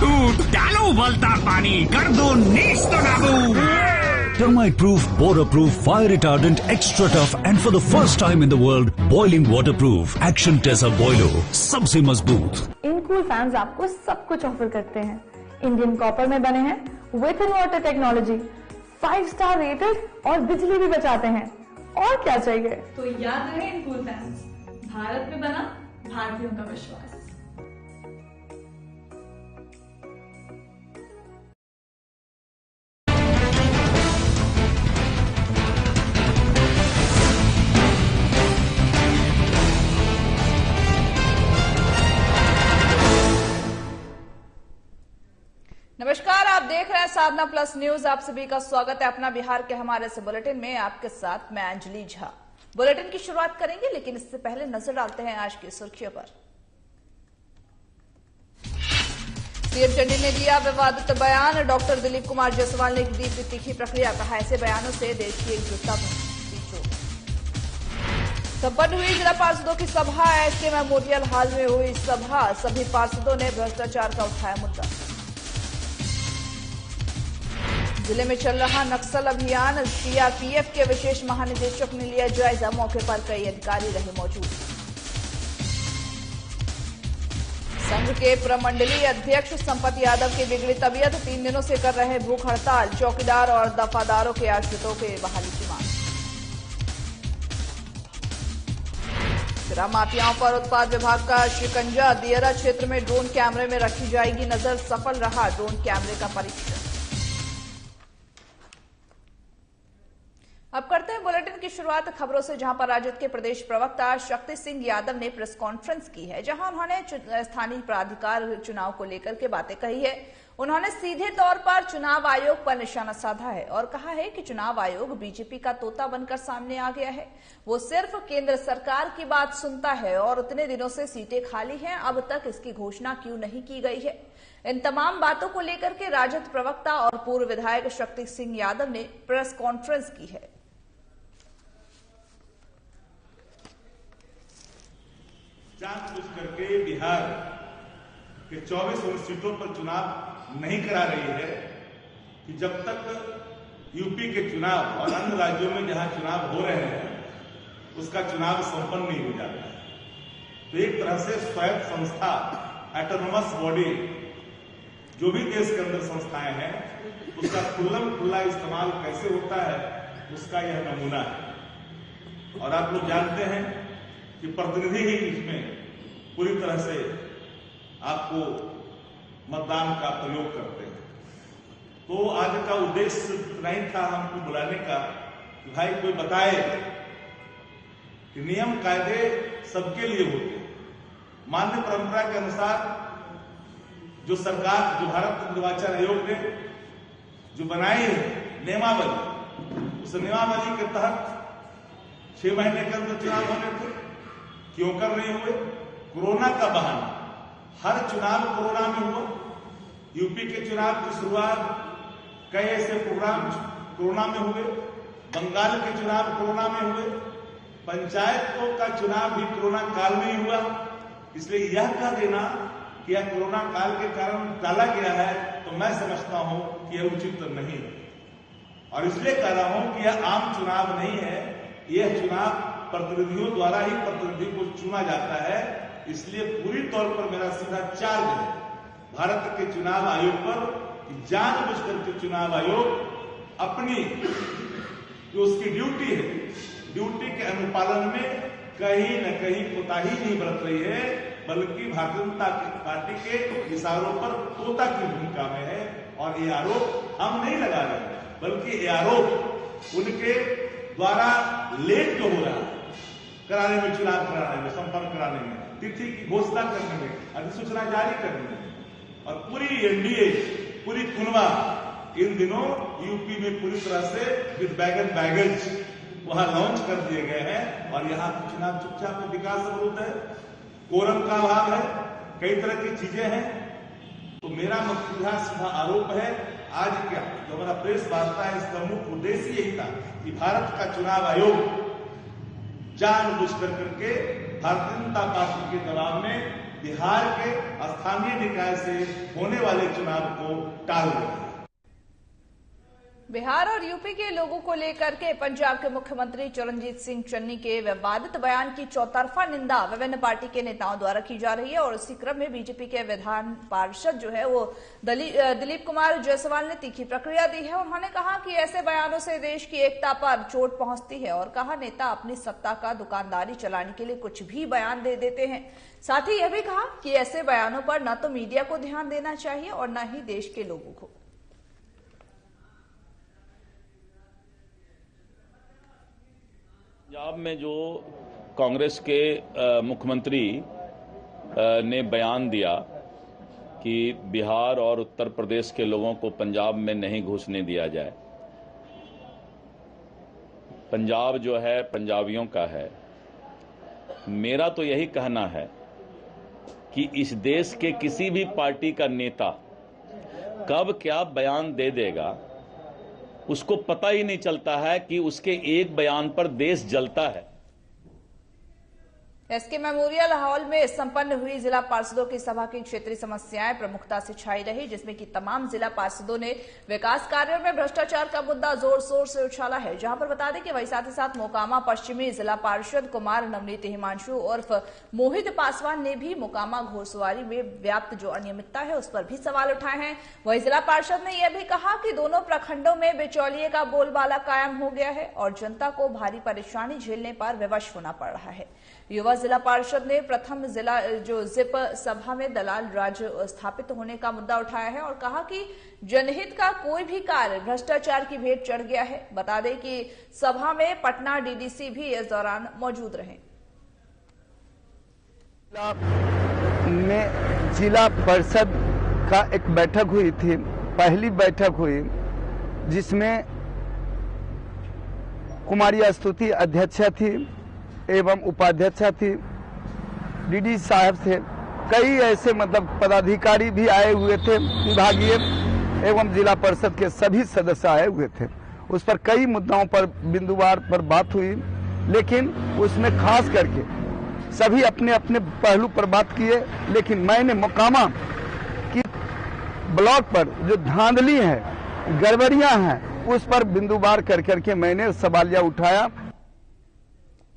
छूट, डालो उबलता पानी, कर दो Nesto नाबूद। Termite proof, border proof, fire retardant, extra tough and for the first time in the world, boiling waterproof. Action Tesa Boilo, सबसे मजबूत। इनकूल fans आपको सब कुछ ऑफर करते हैं। इंडियन कॉपर में बने हैं, with in water technology, 5 star rated और बिजली भी बचाते हैं। और क्या चाहिए? तो याद रहे इनकूल फैंस, भारत में बना भारतीयों का विश्वास। नमस्कार, आप देख रहे हैं साधना प्लस न्यूज। आप सभी का स्वागत है अपना बिहार के हमारे इस बुलेटिन में। आपके साथ मैं अंजलि झा। बुलेटिन की शुरुआत करेंगे, लेकिन इससे पहले नजर डालते हैं आज की सुर्खियों पर। सीएम चंडी ने दिया विवादित बयान। डॉक्टर दिलीप कुमार जायसवाल ने दी तीखी प्रक्रिया, कहा ऐसे बयानों से देश की एकजुटता संपन्न हुई जिला पार्षदों की सभा। एसके मेमोरियल हॉल में हुई सभा। सभी पार्षदों ने भ्रष्टाचार का उठाया मुद्दा। जिले में चल रहा नक्सल अभियान। सीआरपीएफ के विशेष महानिदेशक ने लिया जायजा। मौके पर कई अधिकारी रहे मौजूद। संघ के प्रमंडलीय अध्यक्ष संपत यादव की बिगड़ी तबीयत। 3 दिनों से कर रहे भूख हड़ताल। चौकीदार और दफादारों के आश्रितों के बहाली की मांग। शराब माफियाओं पर उत्पाद विभाग का शिकंजा। दियरा क्षेत्र में ड्रोन कैमरे में रखी जाएगी नजर। सफल रहा ड्रोन कैमरे का परीक्षण। अब करते हैं बुलेटिन की शुरुआत खबरों से, जहां पर राजद के प्रदेश प्रवक्ता शक्ति सिंह यादव ने प्रेस कॉन्फ्रेंस की है, जहां उन्होंने स्थानीय प्राधिकार चुनाव को लेकर के बातें कही है। उन्होंने सीधे तौर पर चुनाव आयोग पर निशाना साधा है और कहा है कि चुनाव आयोग बीजेपी का तोता बनकर सामने आ गया है। वो सिर्फ केंद्र सरकार की बात सुनता है और उतने दिनों से सीटें खाली हैं, अब तक इसकी घोषणा क्यों नहीं की गई है। इन तमाम बातों को लेकर के राजद प्रवक्ता और पूर्व विधायक शक्ति सिंह यादव ने प्रेस कॉन्फ्रेंस की है। जानबूझ करके बिहार के 24 सीटों पर चुनाव नहीं करा रही है कि जब तक यूपी के चुनाव और अन्य राज्यों में जहां चुनाव हो रहे हैं उसका चुनाव संपन्न नहीं हो जाता है। तो एक तरह से स्वायत्त संस्था, ऑटोनोमस बॉडी, जो भी देश के अंदर संस्थाएं हैं, उसका खुला इस्तेमाल कैसे होता है उसका यह नमूना है। और आप लोग जानते हैं कि प्रतिनिधि ही इसमें पूरी तरह से आपको मतदान का प्रयोग करते हैं। तो आज का उद्देश्य नहीं था हमको बुलाने का कि भाई कोई बताए कि नियम कायदे सबके लिए होते हैं। मान्य परंपरा के अनुसार जो सरकार, जो भारत निर्वाचन आयोग ने जो बनाई है नियमावली, उस नियमावली के तहत 6 महीने के अंदर चुनाव होने थे। क्यों कर नहीं हुए? कोरोना का बहाना। हर चुनाव कोरोना में हुआ। यूपी के चुनाव की शुरुआत कई ऐसे प्रोग्राम कोरोना में हुए। बंगाल के चुनाव कोरोना में हुए। पंचायतों का चुनाव भी कोरोना काल में ही हुआ। इसलिए यह कह देना कि यह कोरोना काल के कारण टाला गया है, तो मैं समझता हूं कि यह उचित नहीं है। और इसलिए कह रहा हूं कि यह आम चुनाव नहीं है। यह चुनाव प्रतिनिधियों द्वारा ही प्रतिनिधि को चुना जाता है। इसलिए पूरी तौर पर मेरा सीधा चार्ज है भारत के चुनाव आयोग पर कि जानबूझकर के चुनाव आयोग अपनी जो उसकी ड्यूटी है, ड्यूटी के अनुपालन में कहीं न कहीं कोताही नहीं बरत रही है, बल्कि भारतीय जनता पार्टी के इशारों पर तोता की भूमिका में है। और ये आरोप हम नहीं लगा रहे, बल्कि ये आरोप उनके द्वारा लेट जो हो रहा है कराने में, चुनाव कराने में, संपन्न कराने में, तिथि की घोषणा करने में, अधिसूचना जारी करने में, और पूरी एनडीए, पूरी कुनवा इन दिनों यूपी में पूरी तरह से विद बैगेज वहां लॉन्च कर दिए गए हैं। और यहाँ चुनाव चुपचाप विकास अवरुद्ध है, कोरम का अभाव है, कई तरह की चीजें हैं। तो मेरा सीधा आरोप है, आज क्या जो हमारा प्रेस वार्ता है, इसका मुख्य उद्देश्य यही था कि भारत का चुनाव आयोग जानबूझ करके भारतीय जनता पार्टी के दबाव में बिहार के स्थानीय निकाय से होने वाले चुनाव को टाल रही है। बिहार और यूपी के लोगों को लेकर के पंजाब के मुख्यमंत्री चरणजीत सिंह चन्नी के विवादित बयान की चौतरफा निंदा विभिन्न पार्टी के नेताओं द्वारा की जा रही है और इसी क्रम में बीजेपी के विधान पार्षद जो है वो दिलीप कुमार जायसवाल ने तीखी प्रतिक्रिया दी है। उन्होंने कहा कि ऐसे बयानों से देश की एकता पर चोट पहुंचती है और कहा नेता अपनी सत्ता का दुकानदारी चलाने के लिए कुछ भी बयान दे देते हैं। साथ ही यह भी कहा कि ऐसे बयानों पर न तो मीडिया को ध्यान देना चाहिए और न ही देश के लोगों को। पंजाब में जो कांग्रेस के मुख्यमंत्री ने बयान दिया कि बिहार और उत्तर प्रदेश के लोगों को पंजाब में नहीं घुसने दिया जाए। पंजाब जो है पंजाबियों का है। मेरा तो यही कहना है कि इस देश के किसी भी पार्टी का नेता कब क्या बयान दे देगा उसको पता ही नहीं चलता है कि उसके एक बयान पर देश जलता है। एसके मेमोरियल हॉल में संपन्न हुई जिला पार्षदों की सभा की क्षेत्रीय समस्याएं प्रमुखता से छाई रही, जिसमें कि तमाम जिला पार्षदों ने विकास कार्यों में भ्रष्टाचार का मुद्दा जोर शोर से उछाला है। जहां पर बता दें कि वही साथ ही साथ मोकामा पश्चिमी जिला पार्षद कुमार नवनीत हिमांशु उर्फ मोहित पासवान ने भी मोकामा घोड़सवारी में व्याप्त जो अनियमितता है उस पर भी सवाल उठाए हैं। वही जिला पार्षद ने यह भी कहा कि दोनों प्रखंडों में बिचौलिए का बोलबाला कायम हो गया है और जनता को भारी परेशानी झेलने पर विवश होना पड़ रहा है। युवा जिला पार्षद ने प्रथम जिला जो जिप सभा में दलाल राज स्थापित होने का मुद्दा उठाया है और कहा कि जनहित का कोई भी कार्य भ्रष्टाचार की भेंट चढ़ गया है। बता दें कि सभा में पटना डीडीसी भी इस दौरान मौजूद रहे। में जिला परिषद का एक बैठक हुई थी, पहली बैठक हुई जिसमें कुमारी स्तुति अध्यक्षा थी एवं उपाध्यक्षा थी, डीडी साहब थे, कई ऐसे पदाधिकारी भी आए हुए थे, विभागीय एवं जिला परिषद के सभी सदस्य आए हुए थे। उस पर कई मुद्दाओं पर बिंदुवार पर बात हुई, लेकिन उसमें खास करके सभी अपने अपने पहलू पर बात किए, लेकिन मैंने मोकामा की ब्लॉक पर जो धांधली है, गड़बड़ियां हैं, उस पर बिंदुवार कर करके मैंने सवालिया उठाया।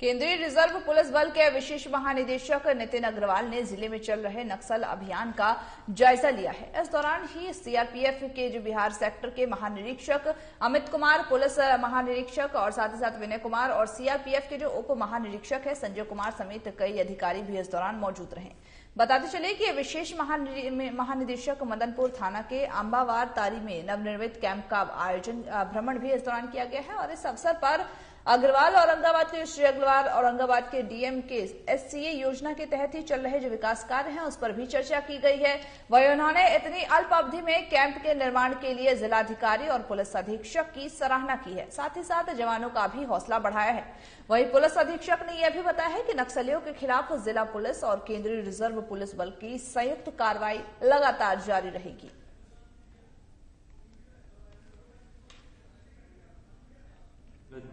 केंद्रीय रिजर्व पुलिस बल के विशेष महानिदेशक नितिन अग्रवाल ने जिले में चल रहे नक्सल अभियान का जायजा लिया है। इस दौरान ही सीआरपीएफ के जो बिहार सेक्टर के महानिरीक्षक अमित कुमार, पुलिस महानिरीक्षक और साथ ही साथ विनय कुमार और सीआरपीएफ के जो उप महानिरीक्षक है संजय कुमार समेत कई अधिकारी भी इस दौरान मौजूद रहे। बताते चले कि विशेष महानिदेशक मदनपुर थाना के अंबावार तारी में नवनिर्मित कैंप का आयोजन भ्रमण भी इस दौरान किया गया है और इस अवसर पर अग्रवाल औरंगाबाद के श्री अग्रवाल औरंगाबाद के डीएम के एससीए योजना के तहत ही चल रहे जो विकास कार्य हैं उस पर भी चर्चा की गई है। वहीं उन्होंने इतनी अल्प अवधि में कैंप के निर्माण के लिए जिलाधिकारी और पुलिस अधीक्षक की सराहना की है, साथ ही साथ जवानों का भी हौसला बढ़ाया है। वहीं पुलिस अधीक्षक ने यह भी बताया है कि नक्सलियों के खिलाफ जिला पुलिस और केंद्रीय रिजर्व पुलिस बल की संयुक्त कार्रवाई लगातार जारी रहेगी।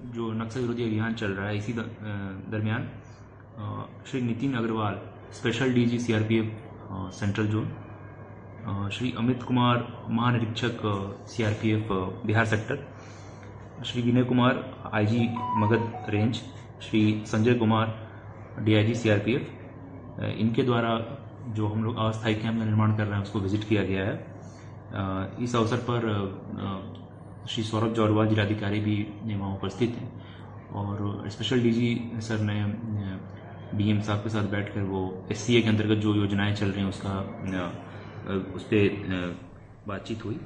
जो नक्सल विरोधी अभियान चल रहा है, इसी दरमियान Shri Nitin Agarwal special DG CRPF central zone, Shri Amit Kumar महानिरीक्षक CRPF Bihar sector, Shri Vinay Kumar IG Magadh range, Shri Sanjay Kumar DIG CRPF, इनके द्वारा जो हम लोग अस्थायी कैंप का निर्माण कर रहे हैं उसको विजिट किया गया है। इस अवसर पर श्री सौरभ जौरवाल जिलाधिकारी भी वहाँ उपस्थित हैं और स्पेशल डीजी सर ने डीएम साहब के साथ बैठकर वो एससीए के अंतर्गत जो योजनाएं चल रही हैं उस पर बातचीत हुई।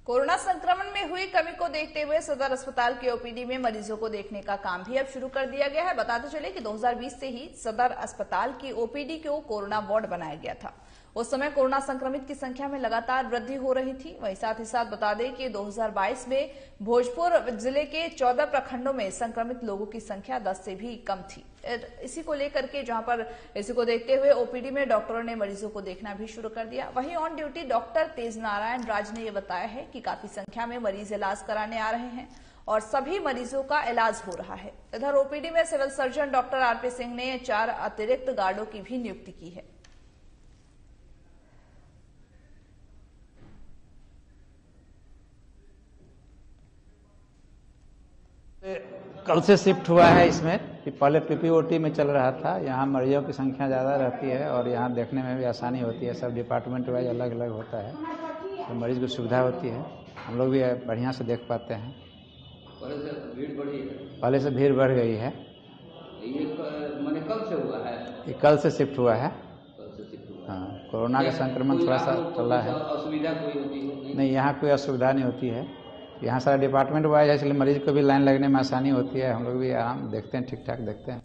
कोरोना संक्रमण में हुई कमी को देखते हुए सदर अस्पताल के ओपीडी में मरीजों को देखने का काम भी अब शुरू कर दिया गया है। बताते चले कि 2020 से ही सदर अस्पताल की ओपीडी को कोरोना वार्ड बनाया गया था। उस समय कोरोना संक्रमित की संख्या में लगातार वृद्धि हो रही थी। वहीं साथ ही साथ बता दें कि 2022 में भोजपुर जिले के 14 प्रखंडों में संक्रमित लोगों की संख्या 10 से भी कम थी। इसी को लेकर के जहां पर इसी को देखते हुए ओपीडी में डॉक्टरों ने मरीजों को देखना भी शुरू कर दिया। वहीं ऑन ड्यूटी डॉक्टर तेज नारायण राज ने यह बताया है कि काफी संख्या में मरीज इलाज कराने आ रहे हैं और सभी मरीजों का इलाज हो रहा है। इधर ओपीडी में civil surgeon doctor RP Singh ने 4 अतिरिक्त गार्डों की भी नियुक्ति की है। कल से शिफ्ट हुआ है इसमें कि पहले पीपीओटी में चल रहा था। यहाँ मरीजों की संख्या ज़्यादा रहती है और यहाँ देखने में भी आसानी होती है। सब डिपार्टमेंट वाइज अलग अलग होता है तो मरीज को सुविधा होती है। हम लोग भी बढ़िया से देख पाते हैं। पहले से भीड़ बढ़ी है? पहले से भीड़ बढ़ गई है। ये मैंने कब से हुआ है? ये कल से शिफ्ट हुआ है। कल से शिफ्ट हुआ। हाँ, कोरोना का संक्रमण थोड़ा सा चल रहा है। असुविधा कोई होती है? नहीं, यहाँ कोई असुविधा नहीं होती है। यहाँ सारा डिपार्टमेंट वाइज है इसलिए मरीज को भी लाइन लगने में आसानी होती है। हम लोग भी आराम देखते हैं, ठीक ठाक देखते हैं।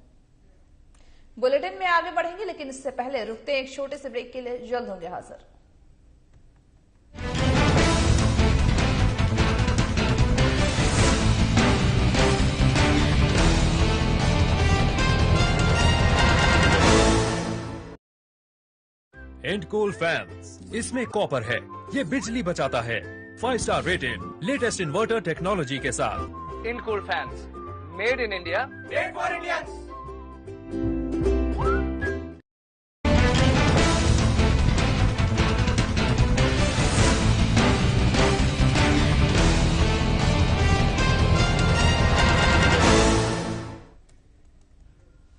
बुलेटिन में आगे बढ़ेंगे, लेकिन इससे पहले रुकते हैं एक छोटे से ब्रेक के लिए। जल्द होंगे हाजिर। एंडकूल फैंस, इसमें कॉपर है, ये बिजली बचाता है। 5 star rated latest inverter technology के साथ। And cool fans, made in India, made for Indians.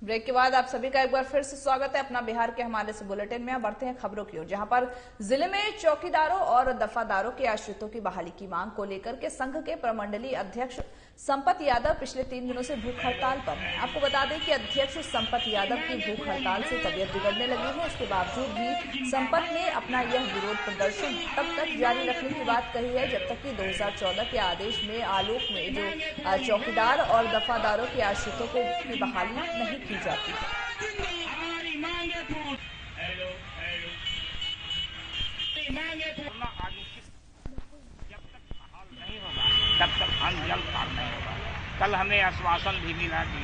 Break के बाद आप सभी का एक बार फिर से स्वागत है अपना बिहार के हमारे इस बुलेटिन में। अब बढ़ते हैं खबरों की ओर, जहां पर जिले में चौकीदारों और दफादारों के आश्रितों की बहाली की मांग को लेकर के संघ के प्रमंडलीय अध्यक्ष संपत यादव पिछले 3 दिनों से भूख हड़ताल पर हैं। आपको बता दें कि अध्यक्ष संपत यादव की भूख हड़ताल से तबियत बिगड़ने लगी है। इसके बावजूद भी संपत ने अपना यह विरोध प्रदर्शन तब तक जारी रखने की बात कही है जब तक कि 2014 के आदेश में आलोक में जो चौकीदार और दफादारों के आश्रितों को की बहाली नहीं की जाती है। तब तक जल्द काम नहीं होगा। कल हमें आश्वासन भी मिला कि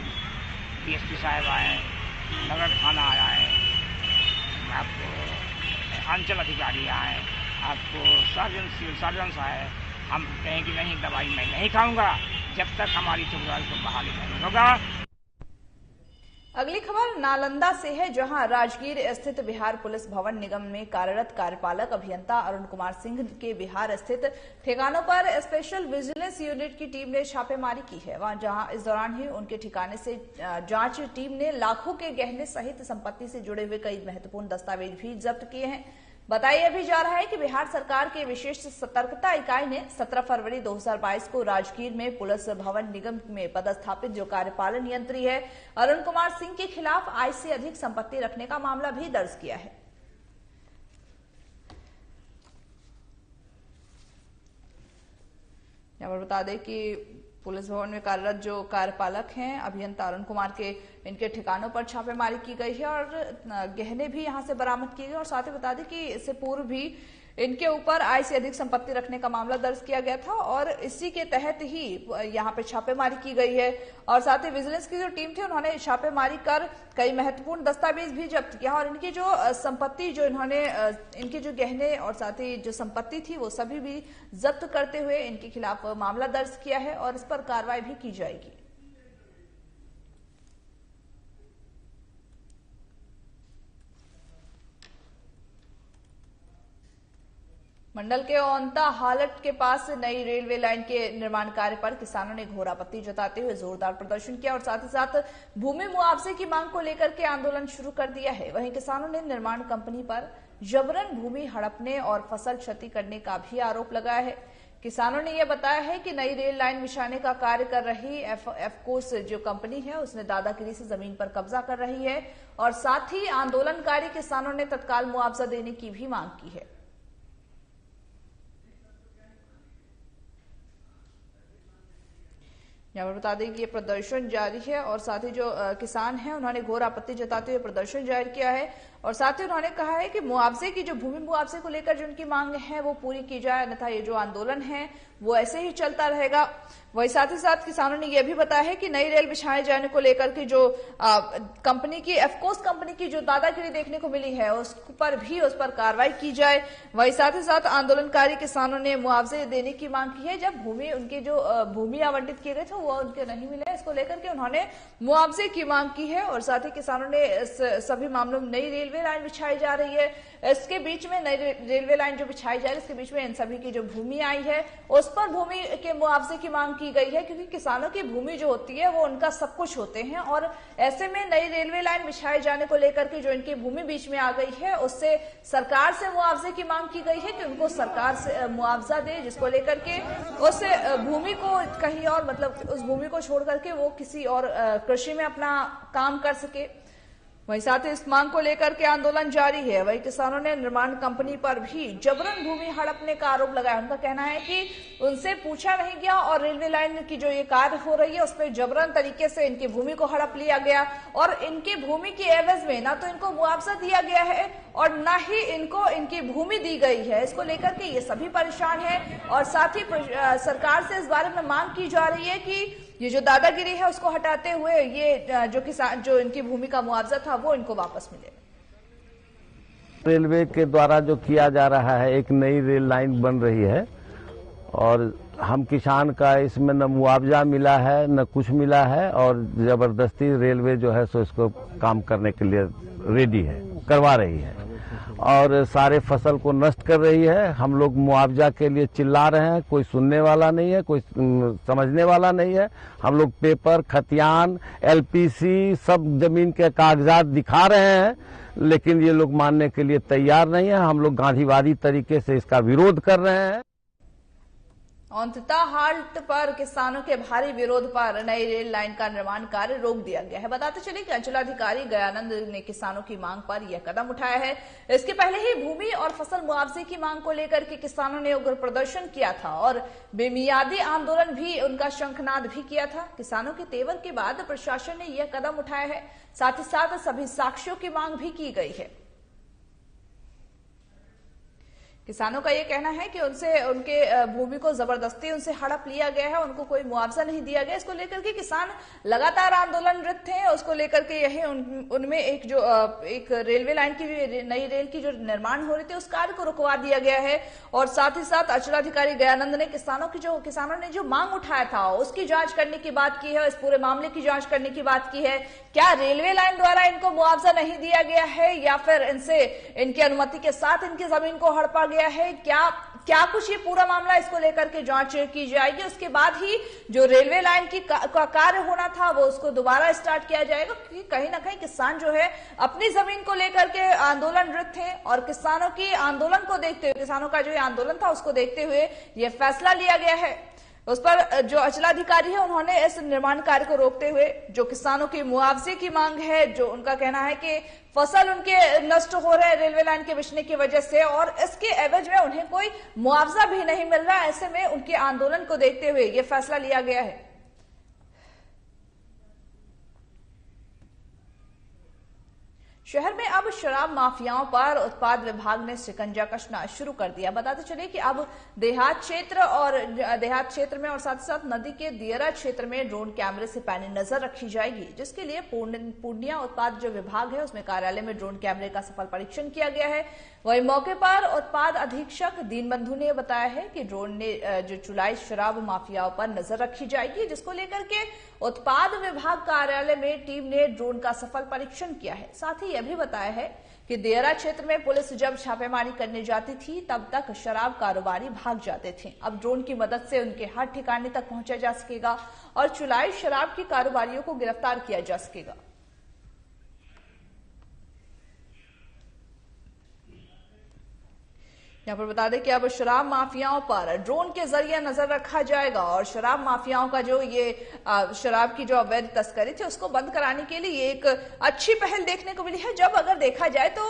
डीएसपी साहब आए, नगर थाना आया है, आपको अंचल अधिकारी आए, आपको सर्जन सिविल सर्जन आए। हम कहें कि नहीं, दवाई मैं नहीं खाऊंगा जब तक हमारी चौकीदारी को बहाली नहीं होगा। अगली खबर नालंदा से है, जहां राजगीर स्थित बिहार पुलिस भवन निगम में कार्यरत कार्यपालक अभियंता अरुण कुमार सिंह के बिहार स्थित ठिकानों पर स्पेशल विजिलेंस यूनिट की टीम ने छापेमारी की है। वहां जहां इस दौरान ही उनके ठिकाने से जांच टीम ने लाखों के गहने सहित संपत्ति से जुड़े हुए कई महत्वपूर्ण दस्तावेज भी जब्त किए हैं। बताया भी जा रहा है कि बिहार सरकार के विशेष सतर्कता इकाई ने 17 फरवरी 2022 को राजगीर में पुलिस भवन निगम में पदस्थापित जो कार्यपालन यंत्री है अरुण कुमार सिंह के खिलाफ आय से अधिक संपत्ति रखने का मामला भी दर्ज किया है। यहाँ पर बता दें कि पुलिस भवन में कार्यरत जो कार्यपालक हैं अभियंता अरुण कुमार के इनके ठिकानों पर छापेमारी की गई है और गहने भी यहां से बरामद किए गए। और साथ ही बता दें कि इससे पूर्व भी इनके ऊपर आय से अधिक संपत्ति रखने का मामला दर्ज किया गया था और इसी के तहत ही यहां पे छापेमारी की गई है। और साथ ही विजिलेंस की जो टीम थी उन्होंने छापेमारी कर कई महत्वपूर्ण दस्तावेज भी जब्त किया और इनकी जो संपत्ति जो इन्होंने इनके जो गहने और साथ ही जो संपत्ति थी वो सभी भी जब्त करते हुए इनके खिलाफ मामला दर्ज किया है और इस पर कार्रवाई भी की जाएगी। मंडल के औंता हालट के पास नई रेलवे लाइन के निर्माण कार्य पर किसानों ने घोर आपत्ति जताते हुए जोरदार प्रदर्शन किया और साथ ही साथ भूमि मुआवजे की मांग को लेकर के आंदोलन शुरू कर दिया है। वहीं किसानों ने निर्माण कंपनी पर जबरन भूमि हड़पने और फसल क्षति करने का भी आरोप लगाया है। किसानों ने यह बताया है कि नई रेल लाइन बिछाने का कार्य कर रही एफकोस जो कंपनी है उसने दादागिरी से जमीन पर कब्जा कर रही है और साथ ही आंदोलनकारी किसानों ने तत्काल मुआवजा देने की भी मांग की है। यहाँ पर बता दें कि ये प्रदर्शन जारी है और साथ ही जो किसान हैं उन्होंने घोर आपत्ति जताते हुए प्रदर्शन जारी किया है और साथ ही उन्होंने कहा है कि मुआवजे की जो भूमि मुआवजे को लेकर जो उनकी मांग है वो पूरी की जाए, अन्यथा ये जो आंदोलन है वो ऐसे ही चलता रहेगा। वही साथ ही साथ किसानों ने यह भी बताया है कि नई रेल बिछाए जाने को लेकर के जो कंपनी की एफकोस कंपनी की जो दादागिरी देखने को मिली है उस पर कार्रवाई की जाए। वही साथ ही साथ आंदोलनकारी किसानों ने मुआवजे देने की मांग की है। जब उनके जो भूमि आवंटित किए गए थे वो उनके नहीं मिले, इसको लेकर के उन्होंने मुआवजे की मांग की है। और साथ ही किसानों ने सभी मामलों में नई रेलवे लाइन बिछाई जा रही है, इसके बीच में नई रेलवे लाइन जो बिछाई जा रही है इसके बीच में इन सभी की जो भूमि आई है उस पर भूमि के मुआवजे की मांग की गई है, क्योंकि किसानों की भूमि जो होती है वो उनका सब कुछ होते हैं। और ऐसे में नई रेलवे लाइन बिछाए जाने को लेकर के जो इनकी भूमि बीच में आ गई है उससे सरकार से मुआवजे की मांग की गई है कि उनको सरकार से मुआवजा दे, जिसको लेकर के उस भूमि को कहीं और मतलब उस भूमि को छोड़ करके वो किसी और कृषि में अपना काम कर सके। वहीं साथ ही इस मांग को लेकर के आंदोलन जारी है। वहीं किसानों ने निर्माण कंपनी पर भी जबरन भूमि हड़पने का आरोप लगाया। उनका कहना है कि उनसे पूछा नहीं गया और रेलवे लाइन की जो ये कार्य हो रही है उसमें जबरन तरीके से इनकी भूमि को हड़प लिया गया और इनकी भूमि की एवज में ना तो इनको मुआवजा दिया गया है और ना ही इनको इनकी भूमि दी गई है। इसको लेकर के ये सभी परेशान है और साथ ही सरकार से इस बारे में मांग की जा रही है कि ये जो दादागिरी है उसको हटाते हुए ये जो इनकी भूमि का मुआवजा था वो इनको वापस मिले। रेलवे के द्वारा जो किया जा रहा है, एक नई रेल लाइन बन रही है और हम किसान का इसमें न मुआवजा मिला है न कुछ मिला है और जबरदस्ती रेलवे जो है सो इसको काम करने के लिए रेडी है, करवा रही है और सारे फसल को नष्ट कर रही है। हम लोग मुआवजा के लिए चिल्ला रहे हैं, कोई सुनने वाला नहीं है, कोई समझने वाला नहीं है। हम लोग पेपर, खतियान, एलपीसी सब जमीन के कागजात दिखा रहे हैं, लेकिन ये लोग मानने के लिए तैयार नहीं है। हम लोग गांधीवादी तरीके से इसका विरोध कर रहे हैं। औंधता हाट पर किसानों के भारी विरोध पर नई रेल लाइन का निर्माण कार्य रोक दिया गया है। बताते चले कि अंचलाधिकारी गयानंद ने किसानों की मांग पर यह कदम उठाया है। इसके पहले ही भूमि और फसल मुआवजे की मांग को लेकर के किसानों ने उग्र प्रदर्शन किया था और बेमियादी आंदोलन भी उनका शंखनाद भी किया था। किसानों के तेवर के बाद प्रशासन ने यह कदम उठाया है, साथ ही साथ सभी साक्ष्यों की मांग भी की गई है। किसानों का यह कहना है कि उनके भूमि को जबरदस्ती उनसे हड़प लिया गया है, उनको कोई मुआवजा नहीं दिया गया। इसको लेकर के किसान लगातार आंदोलनरत थे। उसको लेकर के यही उनमें एक रेलवे लाइन की नई रेल की जो निर्माण हो रही थी उस कार्य को रुकवा दिया गया है। और साथ ही साथ अंचलाधिकारी गयानंद ने किसानों ने जो मांग उठाया था उसकी जांच करने की बात की है, इस पूरे मामले की जांच करने की बात की है। क्या रेलवे लाइन द्वारा इनको मुआवजा नहीं दिया गया है या फिर इनसे इनकी अनुमति के साथ इनकी जमीन को हड़पा गया है, क्या कुछ ये पूरा मामला, इसको लेकर के जांच की जाएगी। उसके बाद ही जो रेलवे लाइन का कार्य होना था वो उसको दोबारा स्टार्ट किया जाएगा, क्योंकि कहीं ना कहीं किसान जो है अपनी जमीन को लेकर के आंदोलनरत थे और किसानों की आंदोलन को देखते हुए, किसानों का जो ये आंदोलन था उसको देखते हुए ये फैसला लिया गया है। उस पर जो अंचलाधिकारी है उन्होंने इस निर्माण कार्य को रोकते हुए जो किसानों की मुआवजे की मांग है, जो उनका कहना है कि फसल उनके नष्ट हो रहे हैं रेलवे लाइन के बिछने की वजह से और इसके एवज में उन्हें कोई मुआवजा भी नहीं मिल रहा, ऐसे में उनके आंदोलन को देखते हुए यह फैसला लिया गया है। शहर में अब शराब माफियाओं पर उत्पाद विभाग ने शिकंजा कसना शुरू कर दिया। बताते चले कि अब देहात क्षेत्र में और साथ ही साथ नदी के दियरा क्षेत्र में ड्रोन कैमरे से पैनी नजर रखी जाएगी, जिसके लिए पूर्णिया उत्पाद जो विभाग है उसमें कार्यालय में ड्रोन कैमरे का सफल परीक्षण किया गया है। वहीं मौके पर उत्पाद अधीक्षक दीनबंधु ने बताया है कि ड्रोन ने जो चुलाई शराब माफियाओं पर नजर रखी जाएगी, जिसको लेकर के उत्पाद विभाग कार्यालय में टीम ने ड्रोन का सफल परीक्षण किया है। साथ ही यह भी बताया है कि देयरा क्षेत्र में पुलिस जब छापेमारी करने जाती थी तब तक शराब कारोबारी भाग जाते थे। अब ड्रोन की मदद से उनके हर ठिकाने तक पहुंचा जा सकेगा और चुलाई शराब के कारोबारियों को गिरफ्तार किया जा सकेगा। यहाँ पर बता दें कि अब शराब माफियाओं पर ड्रोन के जरिए नजर रखा जाएगा और शराब माफियाओं का जो ये शराब की जो अवैध तस्करी थी उसको बंद कराने के लिए ये एक अच्छी पहल देखने को मिली है। जब अगर देखा जाए तो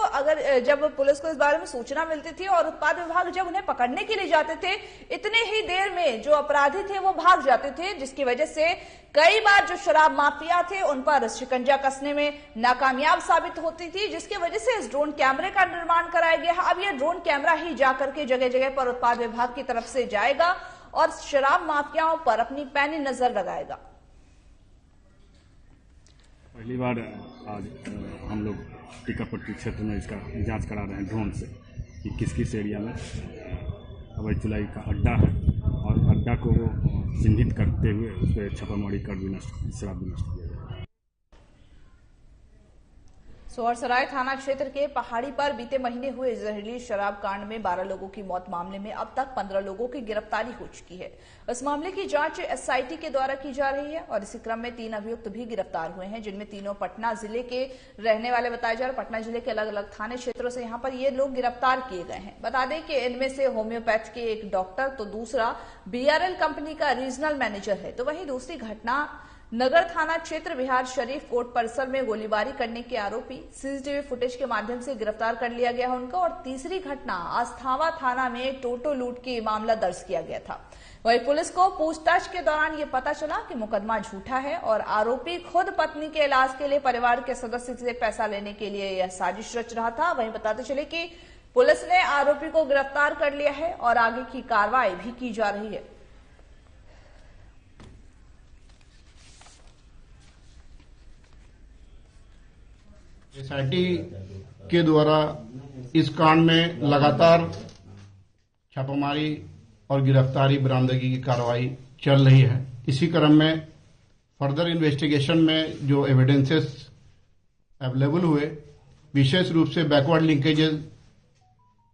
जब पुलिस को इस बारे में सूचना मिलती थी और उत्पाद विभाग जब उन्हें पकड़ने के लिए जाते थे, इतने ही देर में जो अपराधी थे वो भाग जाते थे, जिसकी वजह से कई बार जो शराब माफिया थे उन पर शिकंजा कसने में नाकामयाब साबित होती थी, जिसकी वजह से इस ड्रोन कैमरे का निर्माण कराया गया है। अब यह ड्रोन कैमरा ही जाकर के जगह जगह पर उत्पाद विभाग की तरफ से जाएगा और शराब माफियाओं पर अपनी पैनी नजर लगाएगा। पहली बार आज हम लोग टीकापट्टी क्षेत्र में इसका जांच करा रहे हैं ड्रोन से कि किस किस एरिया में अवैध चुलाई का अड्डा है और अड्डा को चिन्हित करते हुए उस पर छापामारी कर शराब भी नष्ट किया गया। सोहरसराय थाना क्षेत्र के पहाड़ी पर बीते महीने हुए जहरीली शराब कांड में 12 लोगों की मौत मामले में अब तक 15 लोगों की गिरफ्तारी हो चुकी है। इस मामले की जांच एसआईटी के द्वारा की जा रही है और इसी क्रम में 3 अभियुक्त भी गिरफ्तार हुए हैं, जिनमें तीनों पटना जिले के रहने वाले बताए जा रहे। पटना जिले के अलग अलग थाने क्षेत्रों से यहाँ पर ये लोग गिरफ्तार किए गए हैं। बता दें कि इनमें से होम्योपैथ के एक डॉक्टर तो दूसरा बीआरएल कंपनी का रीजनल मैनेजर है। तो वहीं दूसरी घटना नगर थाना क्षेत्र बिहार शरीफ कोर्ट परिसर में गोलीबारी करने के आरोपी सीसीटीवी फुटेज के माध्यम से गिरफ्तार कर लिया गया है उनका। और तीसरी घटना आस्थावा थाना में टोटो लूट की मामला दर्ज किया गया था। वहीं पुलिस को पूछताछ के दौरान ये पता चला कि मुकदमा झूठा है और आरोपी खुद पत्नी के इलाज के लिए परिवार के सदस्य से पैसा लेने के लिए यह साजिश रच रहा था। वहीं बताते चले कि पुलिस ने आरोपी को गिरफ्तार कर लिया है और आगे की कार्रवाई भी की जा रही है। एसआईटी के द्वारा इस कांड में लगातार छापामारी और गिरफ्तारी बरामदगी की कार्रवाई चल रही है। इसी क्रम में फर्दर इन्वेस्टिगेशन में जो एविडेंसेस अवेलेबल हुए, विशेष रूप से बैकवर्ड लिंकेजेस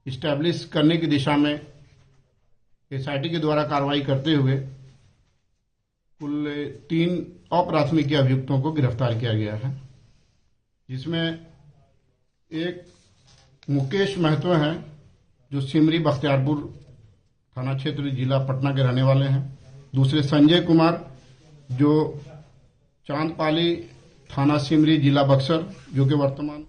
इस्टेब्लिश करने की दिशा में एसआईटी के द्वारा कार्रवाई करते हुए कुल 3 अप्राथमिक अभियुक्तों को गिरफ्तार किया गया है, जिसमें एक मुकेश महतो हैं जो सिमरी बख्तियारपुर थाना क्षेत्र जिला पटना के रहने वाले हैं। दूसरे संजय कुमार जो चांदपाली थाना सिमरी जिला बक्सर, जो कि वर्तमान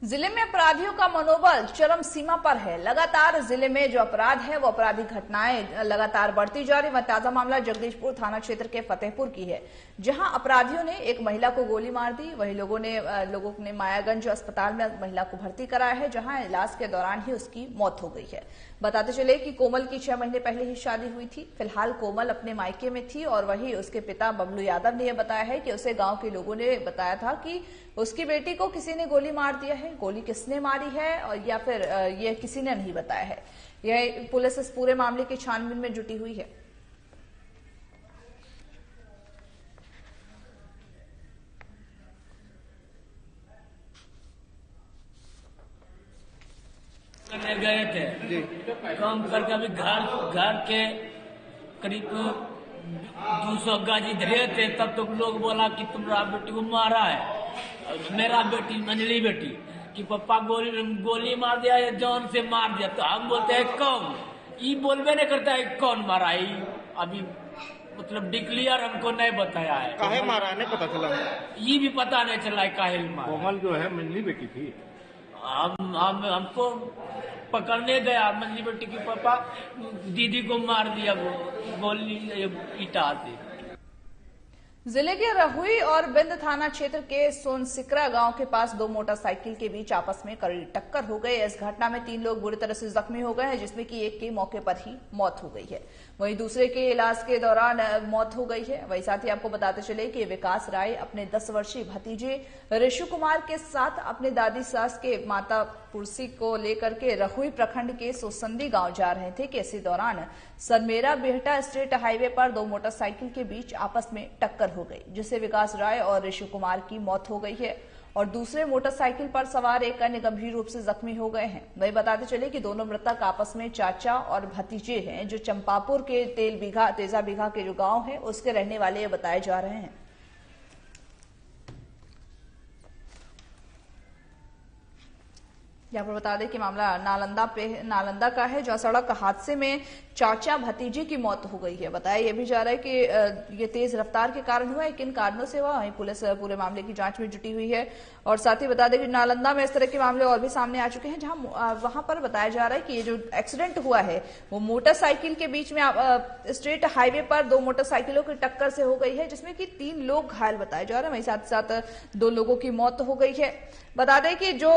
जिले में अपराधियों का मनोबल चरम सीमा पर है। लगातार जिले में जो अपराध है वो आपराधिक घटनाएं लगातार बढ़ती जा रही। वह ताजा मामला जगदीशपुर थाना क्षेत्र के फतेहपुर की है, जहां अपराधियों ने एक महिला को गोली मार दी। वही लोगों ने मायागंज अस्पताल में महिला को भर्ती कराया है, जहां इलाज के दौरान ही उसकी मौत हो गई है। बताते चले कि कोमल की 6 महीने पहले ही शादी हुई थी। फिलहाल कोमल अपने मायके में थी और वही उसके पिता बबलू यादव ने यह बताया है कि उसे गांव के लोगों ने बताया था कि उसकी बेटी को किसी ने गोली मार दिया है। गोली किसने मारी है और या फिर यह किसी ने नहीं बताया है। यह पुलिस इस पूरे मामले की छानबीन में जुटी हुई है। करने गए थे काम करके, अभी घर के करीब 200 गज इधरे थे, तब तो लोग बोला कि तुम्हारा बेटी को मारा है। मेरा बेटी मंजली बेटी कि पापा गोली मार दिया है, जान से मार दिया। तो हम बोलते हैं कौन, ये बोलबे नहीं करता है कौन मारा है। अभी मतलब डिक्लियर हमको नहीं बताया है। काहे मारा है नहीं पता चला, ये भी पता नहीं चला है काहे मारा। कोमल जो है मंजली बेटी थी। हमको पकड़ने गया, मंजली बेटी की पापा दीदी को मार दिया गोली ईटा से। जिले के रहुई और बिंद थाना क्षेत्र के सोनसिकरा गांव के पास 2 मोटरसाइकिल के बीच आपस में कड़ी टक्कर हो गई। इस घटना में 3 लोग बुरी तरह से जख्मी हो गए हैं, जिसमें कि एक की मौके पर ही मौत हो गई है। वहीं दूसरे के इलाज के दौरान मौत हो गई है। वहीं साथ ही आपको बताते चले कि विकास राय अपने 10 वर्षीय भतीजे ऋषु कुमार के साथ अपने दादी सास के माता पुरसी को लेकर के रहुई प्रखंड के सोसंदी गांव जा रहे थे कि इसी दौरान सरमेरा बेहटा स्टेट हाईवे पर 2 मोटरसाइकिल के बीच आपस में टक्कर हो गई, जिससे विकास राय और ऋषु कुमार की मौत हो गई है और दूसरे मोटरसाइकिल पर सवार एक अन्य गंभीर रूप से जख्मी हो गए हैं। वही बताते चले कि दोनों मृतक आपस में चाचा और भतीजे हैं, जो चंपापुर के तेजा बीघा के जो गांव है उसके रहने वाले बताए जा रहे हैं। यहाँ पर बता दें कि मामला नालंदा का है, जहां सड़क हादसे में चाचा भतीजे की मौत हो गई है। बताया यह भी जा रहा है कि ये तेज रफ्तार के कारण हुआ है, किन कारणों से हुआ, वहीं पुलिस पूरे मामले की जांच में जुटी हुई है। और साथ ही बता दें कि नालंदा में इस तरह के मामले और भी सामने आ चुके हैं, जहां वहां पर बताया जा रहा है कि ये जो एक्सीडेंट हुआ है वो मोटरसाइकिल के बीच में स्ट्रेट हाईवे पर दो मोटरसाइकिलों की टक्कर से हो गई है, जिसमें कि 3 लोग घायल बताए जा रहे हैं। वहीं साथ साथ 2 लोगों की मौत हो गई है। बता दें कि जो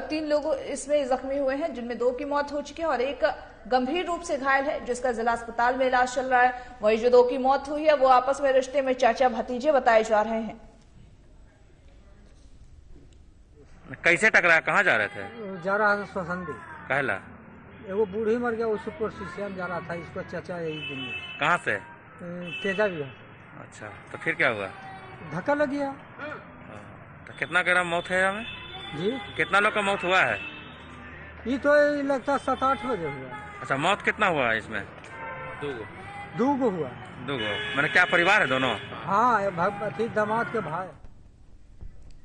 3 लोग इसमें जख्मी हुए हैं, जिनमें 2 की मौत हो चुकी है और 1 गंभीर रूप से घायल है, जिसका जिला अस्पताल में इलाज चल रहा है। वहीं जो 2 की मौत हुई है वो आपस में रिश्ते में चाचा भतीजे बताए जा रहे हैं। कैसे टकराया, कहाँ जा रहे थे? जा रहा था स्वसंदी। कहला एगो बूढ़ी मर गया, उस पर शिष्याम जा रहा था, इसको चाचा यही दिन। कहाँ से? तेजा भी। अच्छा, तो फिर क्या हुआ? धक्का लग गया। तो कितना ग्राम मौत है हमें जी? कितना लोग का मौत हुआ है? ये तो लगता 7-8 बजे हुआ। अच्छा, मौत कितना हुआ है इसमें? 2 गो हुआ। 2 गो मैंने, क्या परिवार है दोनों? हाँ, भगवती दामाद के भाई।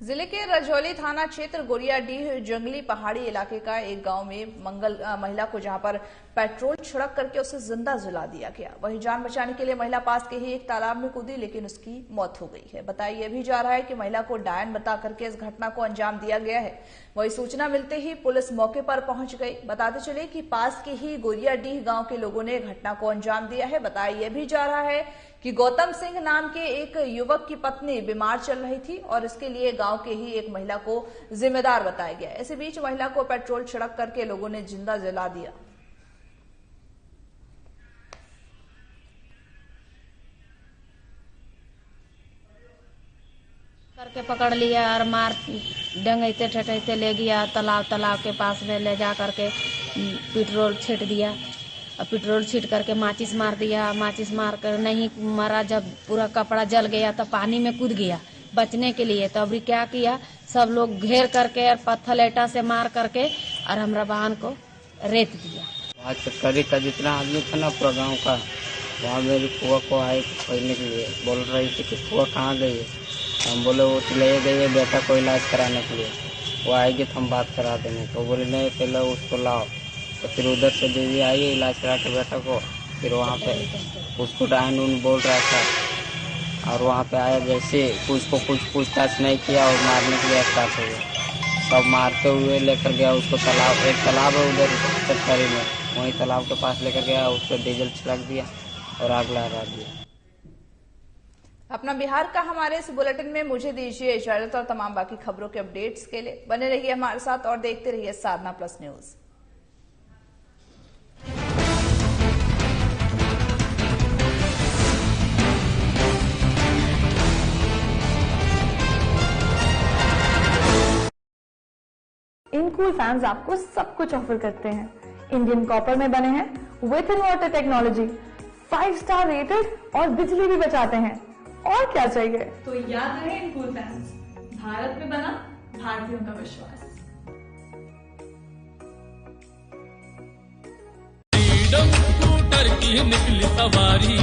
जिले के रजौली थाना क्षेत्र गोरियाडीह जंगली पहाड़ी इलाके का एक गांव में महिला को जहां पर पेट्रोल छिड़क करके उसे जिंदा जला दिया गया। वहीं जान बचाने के लिए महिला पास के ही एक तालाब में कूदी, लेकिन उसकी मौत हो गई है। बताया यह भी जा रहा है कि महिला को डायन बता करके इस घटना को अंजाम दिया गया है। वही सूचना मिलते ही पुलिस मौके पर पहुंच गई। बताते चले कि पास के ही गोरियाडीह गांव के लोगों ने घटना को अंजाम दिया है। बताया यह भी जा रहा है कि गौतम सिंह नाम के एक युवक की पत्नी बीमार चल रही थी और इसके लिए गांव के ही एक महिला को जिम्मेदार बताया गया। इसी बीच महिला को पेट्रोल छिड़क करके लोगों ने जिंदा जला दिया। करके पकड़ लिया और मार डंगते ठटते ले गया तालाब के पास में ले जा करके पेट्रोल छीट दिया और पेट्रोल छीट करके माचिस मार दिया। माचिस मार कर नहीं मारा, जब पूरा कपड़ा जल गया तो पानी में कूद गया बचने के लिए। तो अभी क्या किया, सब लोग घेर करके और पत्थर ईटा से मार करके और हमरा वाहन को रेत दिया। वहाँ चक्करी का जितना आदमी था ना पूरा गाँव का, वहाँ मेरी फुआ को आए पढ़ने के लिए, बोल रही थी कि फुआ कहाँ गई है। हम बोले वो तो ले गई है बेटा को इलाज कराने के लिए, वो आएगी तो हम बात करा देंगे। तो बोले नहीं, पहले उसको लाओ। तो फिर उधर से दीदी आई इलाज करा के बेटा को। फिर वहाँ पे उसको डायन उन बोल रहा था और वहाँ पे आया, जैसे उसको कुछ पूछताछ नहीं किया और मारने के लिए स्टार्ट हो गया। सब मारते हुए लेकर गया उसको तालाब, एक तालाब है उधर चक्करी में, वहीं तालाब के पास लेकर गया, उस पर डीजल छिड़क दिया और आग लगा दिया। अपना बिहार का हमारे इस बुलेटिन में मुझे दीजिए इजाजत और तमाम बाकी खबरों के अपडेट्स के लिए बने रहिए हमारे साथ और देखते रहिए साधना प्लस न्यूज। इन कूल फैंस आपको सब कुछ ऑफर करते हैं। इंडियन कॉपर में बने हैं, with in water technology, 5 star rated और बिजली भी बचाते हैं। और क्या चाहिए? तो याद रहे इन कूल फैंस, भारत में बना भारतीयों का विश्वास। फ्रीडम स्कूटर की निकली सवारी,